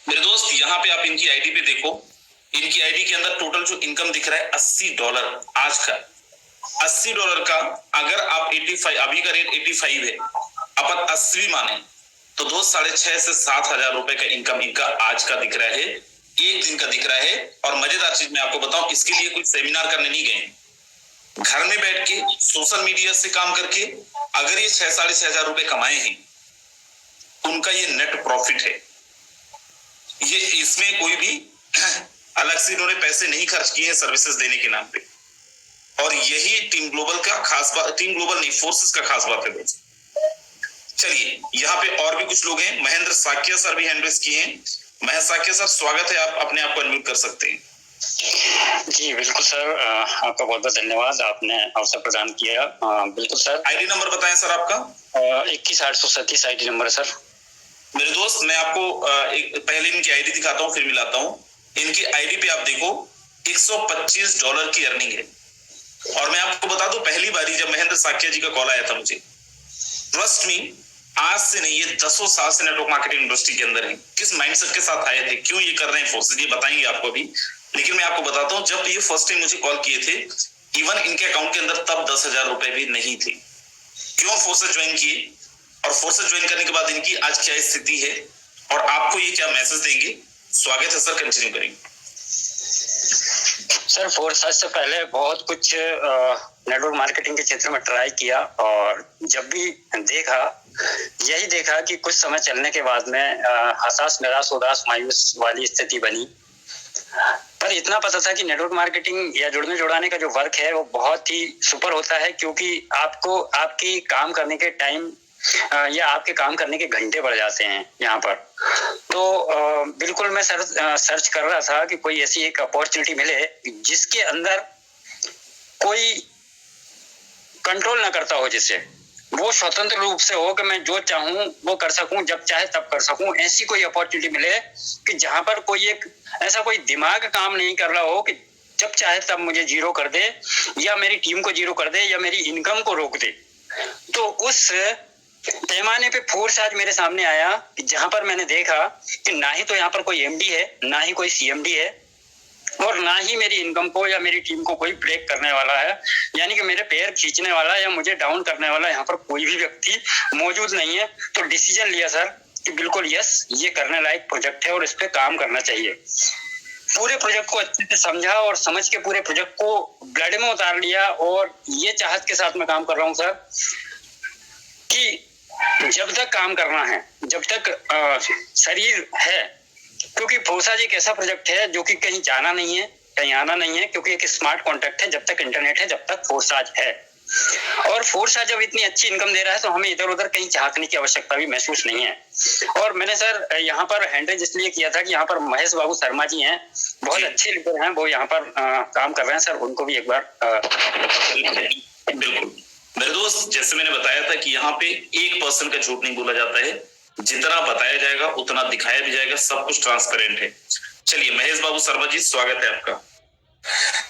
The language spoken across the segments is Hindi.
मेरे दोस्त यहाँ पे आप इनकी आईडी पे देखो, इनकी आईडी के अंदर टोटल जो इनकम दिख रहा है $80 आज का। $80 का अगर आप 85, अभी का रेट 85 है, अपन 80 माने तो दोस्त 6,500 से 7,000 रुपए का इनकम इनका आज का दिख रहा है, एक दिन का दिख रहा है। और मजेदार चीज मैं आपको बताऊं, इसके लिए कोई सेमिनार करने नहीं गए, घर में बैठ के सोशल मीडिया से काम करके अगर ये 6,500 रुपए कमाए हैं, उनका ये नेट प्रॉफिट है। ये इसमें कोई भी अलग से इन्होंने पैसे नहीं खर्च किए हैं सर्विसेज देने के नाम पे। और यही टीम ग्लोबल का खास बात, टीम ग्लोबल नहीं, फोर्सेस का खास बात है दोस्त। चलिए यहाँ पे और भी कुछ लोग हैं, महेंद्र साकिया सर भी हैंड रेज किए हैं। महेंद्र साकिया सर, स्वागत है, आप अपने आप को अनम्यूट कर सकते हैं। जी बिल्कुल सर, आपका बहुत बहुत धन्यवाद, आपने अवसर प्रदान किया। बिल्कुल सर। आईडी नंबर बताएं सर आपका। 21,837 आईडी नंबर है सर। मेरे दोस्त मैं आपको पहले इनकी आईडी दिखाता हूँ, फिर मिलाता हूँ। इनकी आईडी पे आप देखो $125 की अर्निंग है। और मैं आपको बता दूं, पहली बारी जब महेंद्र साकिया जी का कॉल आया था मुझे, ट्रस्ट मी, आज से नहीं, ये 10 साल से नेटवर्क मार्केटिंग इंडस्ट्री के अंदर है। किस माइंडसेट के साथ आए थे, क्यों ये कर रहे हैं फोर्सेस, ये बताएंगे आपको भी। लेकिन मैं आपको बताता हूँ, जब ये फर्स्ट टाइम मुझे कॉल किए थे, इवन इनके अकाउंट के अंदर तब 10,000 रुपए भी नहीं थे। क्यों फोर्सेस ज्वाइन किए, और फोर्सेस ज्वाइन करने के बाद इनकी आज क्या स्थिति है, और आपको ये क्या मैसेज देंगे। स्वागत है सर, कंटिन्यू करेंगे। सर फोर्सेस से पहले बहुत कुछ नेटवर्क मार्केटिंग के क्षेत्र में ट्राई किया, और जब भी देखा, यही देखा कि कुछ समय चलने के बाद में हताश, निराश, उदास, मायूस वाली स्थिति बनी। पर इतना पता था कि नेटवर्क मार्केटिंग या जुड़ने जुड़ाने का जो वर्क है वो बहुत ही सुपर होता है, क्योंकि आपको आपकी काम करने के टाइम या आपके काम करने के घंटे बढ़ जाते हैं यहाँ पर। तो बिल्कुल मैं सर्च कर रहा था कि कोई ऐसी एक अपॉर्चुनिटी मिले जिसके अंदर कोई कंट्रोल ना करता हो, जिससे वो स्वतंत्र रूप से हो कि मैं जो चाहूं वो कर सकूं, जब चाहे तब कर सकूं। ऐसी कोई अपॉर्चुनिटी मिले कि जहां पर कोई एक ऐसा कोई दिमाग काम नहीं कर रहा हो कि जब चाहे तब मुझे जीरो कर दे, या मेरी टीम को जीरो कर दे, या मेरी इनकम को रोक दे। तो उस पैमाने पे फोर्स आज मेरे सामने आया कि जहां पर मैंने देखा कि ना ही तो यहाँ पर कोई एमडी है, ना ही कोई सीएमडी है, और ना ही मेरी इनकम को या मेरी टीम को कोई ब्रेक करने वाला है, यानी कि मेरे पैर खींचने वाला या मुझे डाउन करने वाला यहाँ पर कोई भी व्यक्ति मौजूद नहीं है। तो डिसीजन लिया सर कि बिल्कुल यस, ये करने लायक प्रोजेक्ट है और इस पे काम करना चाहिए। पूरे प्रोजेक्ट को अच्छे से समझा और समझ के पूरे प्रोजेक्ट को ब्लड में उतार लिया, और ये चाहत के साथ मैं काम कर रहा हूँ सर कि जब तक काम करना है, जब तक शरीर है, क्योंकि फोर्साज एक ऐसा प्रोजेक्ट है जो कि कहीं जाना नहीं है, कहीं आना नहीं है, क्योंकि एक स्मार्ट कॉन्ट्रैक्ट है। जब तक इंटरनेट है, जब तक फोर्साज है, और फोर्साज जब इतनी अच्छी इनकम दे रहा है तो हमें इधर उधर कहीं झांकने की आवश्यकता भी महसूस नहीं है। और मैंने सर यहाँ पर हैंडल इसलिए किया था कि यहाँ पर महेश बाबू शर्मा जी हैं, बहुत अच्छे लीडर हैं, वो यहाँ पर काम कर रहे हैं सर, उनको भी एक बार बिल्कुल मेरे दोस्त, जैसे मैंने बताया था कि यहाँ पे 1% का झूठ नहीं बोला जाता है, जितना बताया जाएगा उतना दिखाया भी जाएगा, सब कुछ ट्रांसपेरेंट है। चलिए महेश बाबू शर्मा जी, स्वागत है आपका।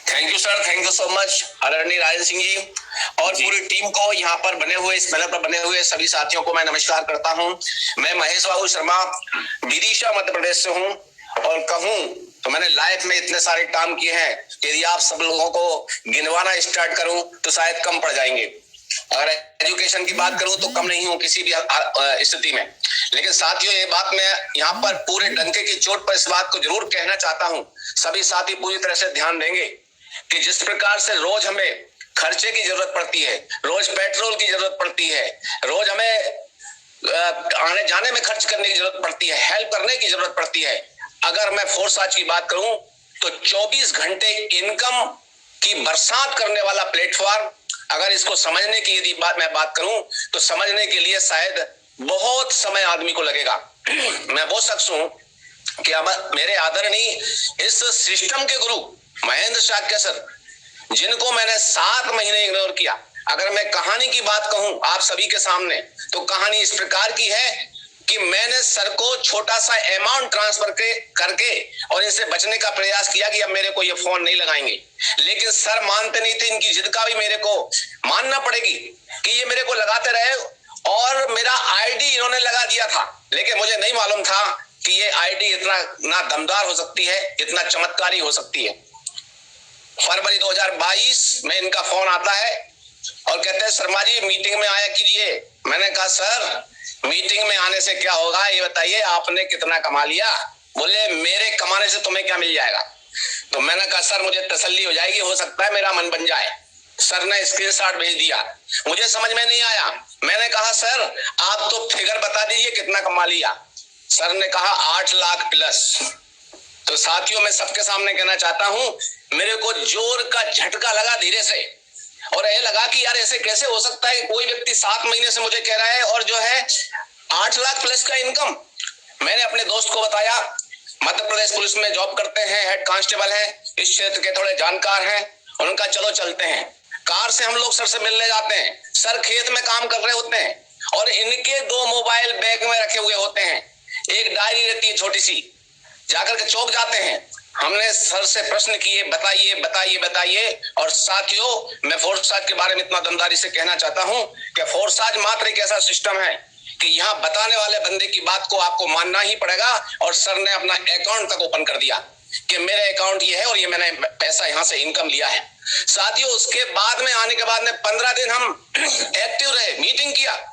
Thank you sir, thank you so much आदरणीय राजन सिंह जी और पूरी टीम को, यहाँ पर बने हुए, इस पैनल पर बने हुए सभी साथियों को मैं नमस्कार करता हूँ। मैं महेश बाबू शर्मा विदिशा मध्य प्रदेश से हूँ, और कहूँ तो मैंने लाइफ में इतने सारे काम किए हैं, यदि आप सब लोगों को गिनवाना स्टार्ट करूं तो शायद कम पड़ जाएंगे। अगर एजुकेशन की बात करूं तो कम नहीं हूं किसी भी स्थिति में। लेकिन साथियों, ये बात मैं यहाँ पर पूरे डंके की चोट पर इस बात को जरूर कहना चाहता हूं, सभी साथी पूरी तरह से ध्यान देंगे कि जिस प्रकार से रोज हमें खर्चे की जरूरत पड़ती है, रोज पेट्रोल की जरूरत पड़ती है, रोज हमें आने जाने में खर्च करने की जरूरत पड़ती है, हेल्प करने की जरूरत पड़ती है। अगर मैं फोर्साज की बात करूं तो 24 घंटे इनकम की बरसात करने वाला प्लेटफॉर्म, अगर इसको समझने की यदि मैं बात करूं तो समझने के लिए शायद बहुत समय आदमी को लगेगा। मैं वो शख्स हूं कि मेरे आदरणीय इस सिस्टम के गुरु महेंद्र साकिया सर, जिनको मैंने 7 महीने इग्नोर किया। अगर मैं कहानी की बात कहूं आप सभी के सामने, तो कहानी इस प्रकार की है कि मैंने सर को छोटा सा अमाउंट ट्रांसफर करके और इनसे बचने का प्रयास किया कि अब मेरे को ये फोन नहीं लगाएंगे, लेकिन सर मानते नहीं थे। इनकी जिद का भी मेरे को मानना पड़ेगी कि ये मेरे को लगाते रहे, और मेरा आईडी इन्होंने लगा दिया था, लेकिन मुझे नहीं मालूम था कि ये आईडी इतना ना दमदार हो सकती है, इतना चमत्कारी हो सकती है। फरवरी 2022 में इनका फोन आता है और कहते हैं शर्मा जी मीटिंग में आया कीजिए। मैंने कहा सर मीटिंग में आने से क्या होगा, ये बताइए आपने कितना कमा लिया। बोले मेरे कमाने से तुम्हें क्या मिल जाएगा। तो मैंने कहा सर मुझे तसल्ली हो जाएगी, हो सकता है मेरा मन बन जाए। सर ने स्क्रीनशॉट भेज दिया, मुझे समझ में नहीं आया। मैंने कहा सर आप तो फिगर बता दीजिए कितना कमा लिया। सर ने कहा 8 लाख प्लस। तो साथियों मैं सबके सामने कहना चाहता हूं, मेरे को जोर का झटका लगा धीरे से, और ये लगा कि यार ऐसे कैसे हो सकता है, कोई व्यक्ति 7 महीने से मुझे कह रहा है और जो है 8 लाख प्लस का इनकम। मैंने अपने दोस्त को बताया, मध्य प्रदेश पुलिस में जॉब करते हैं, हेड कांस्टेबल हैं, इस क्षेत्र के थोड़े जानकार हैं। उनका चलो चलते हैं। कार से हम लोग सर से मिलने जाते हैं। सर खेत में काम कर रहे होते हैं और इनके 2 मोबाइल बैग में रखे हुए होते हैं, एक डायरी रहती है छोटी सी। जाकर के चौक जाते हैं। हमने सर से प्रश्न किए, बताइए बताइए बताइए। और साथियों मैं फोर्साज के बारे में इतना दमदारी से कहना चाहता हूं कि फोर्साज मात्र एक ऐसा सिस्टम है कि यहाँ बताने वाले बंदे की बात को आपको मानना ही पड़ेगा। और सर ने अपना अकाउंट तक ओपन कर दिया कि मेरे अकाउंट ये है और ये मैंने पैसा यहाँ से इनकम लिया है। साथियों उसके बाद में आने के बाद में 15 दिन हम एक्टिव रहे, मीटिंग किया।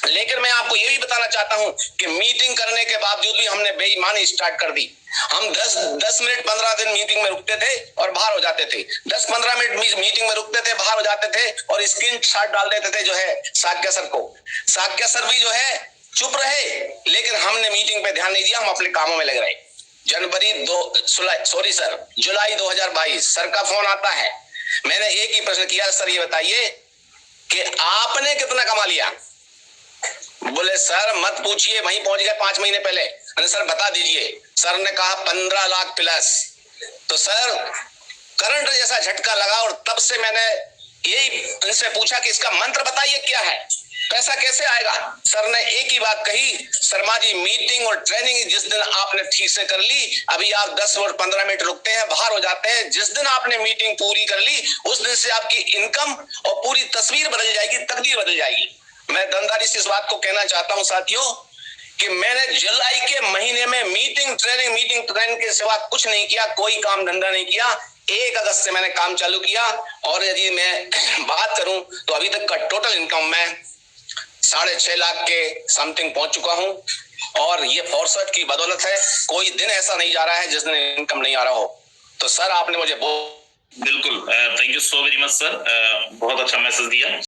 लेकिन मैं आपको ये भी बताना चाहता हूं कि मीटिंग करने के बावजूद भी हमने बेईमानी स्टार्ट कर दी। हम 10 मिनट 15 दिन मीटिंग में रुकते थे और बाहर हो जाते थे, 10-15 मिनट मीटिंग में रुकते थे, बाहर हो जाते थे और स्क्रीनशॉट डाल देते थे जो है साक्य सर को। साक्य सर भी जो है चुप रहे, लेकिन हमने मीटिंग पे ध्यान नहीं दिया, हम अपने कामों में लग रहे। जुलाई 2022 सर का फोन आता है। मैंने एक ही प्रश्न किया, सर ये बताइए कि आपने कितना कमा लिया। बोले सर मत पूछिए, वहीं पहुंच गए 5 महीने पहले। मैंने सर बता दीजिए। सर ने कहा 15 लाख प्लस। तो सर करंट जैसा झटका लगा और तब से मैंने यही उनसे पूछा कि इसका मंत्र बताइए क्या है, पैसा कैसे आएगा। सर ने एक ही बात कही, शर्मा जी मीटिंग और ट्रेनिंग जिस दिन आपने ठीक से कर ली, अभी आप 10 और 15 मिनट रुकते हैं, बाहर हो जाते हैं, जिस दिन आपने मीटिंग पूरी कर ली उस दिन से आपकी इनकम और पूरी तस्वीर बदल जाएगी, तकदीर बदल जाएगी। मैं दमदारी से इस बात को कहना चाहता हूं साथियों कि मैंने जुलाई के महीने में मीटिंग ट्रेनिंग के सिवा कुछ नहीं किया, कोई काम धंधा नहीं किया। 1 अगस्त से मैंने काम चालू किया और यदि मैं बात करूं तो अभी तक का टोटल इनकम में 6.5 लाख के समथिंग पहुंच चुका हूं। और ये फोर्सट की बदौलत है, कोई दिन ऐसा नहीं जा रहा है जिस दिन इनकम नहीं आ रहा हो। तो सर आपने मुझे बिल्कुल thank you so very much sir, बहुत अच्छा मैसेज दिया।